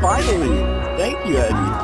Finally! Thank you, Eddie.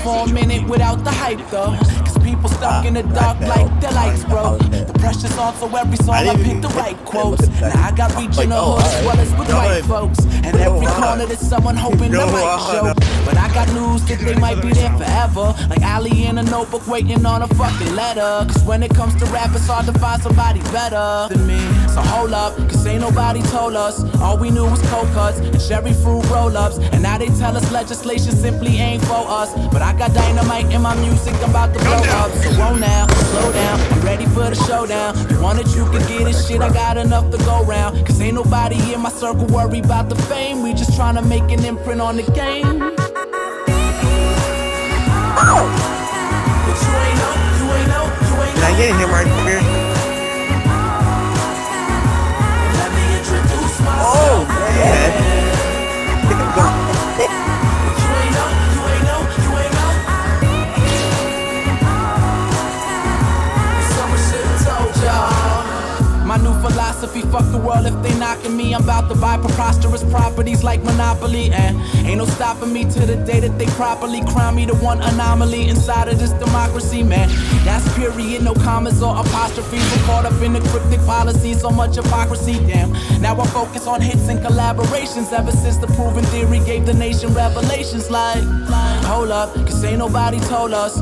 For a minute without the hype though, cause people stuck in the dark like the lights broke. The pressure's on, so every song I pick the right quotes. Now I got reach in the hood as well as with white folks, and every corner there's someone hoping the mic show. But I got news that they might be there forever, like Ali in a notebook waiting on a fucking letter. Cause when it comes to rap, it's hard to find somebody better than me. So hold up, cause ain't nobody told us. All we knew was cold cuts and cherry fruit roll-ups, and now they tell us legislation simply ain't for us. But I got dynamite in my music, I'm about to blow up. So whoa now, slow down, I'm ready for the showdown. You want it, you can get it, shit, I got enough to go round. Cause ain't nobody in my circle worry about the fame. We just tryna make an imprint on the game. But you ain't know, you ain't know, you ain't know. Did I get him right here? Let me introduce myself. Oh, man. My new philosophy, fuck the world if they knocking me. I'm about to buy preposterous properties like Monopoly, and ain't no stopping me to the day that they properly crown me the one anomaly inside of this democracy, man. That's period, no commas or apostrophes. I'm caught up in the cryptic policies, so much hypocrisy, damn. Now I focus on hits and collaborations ever since the proven theory gave the nation revelations like, hold up, cause ain't nobody told us.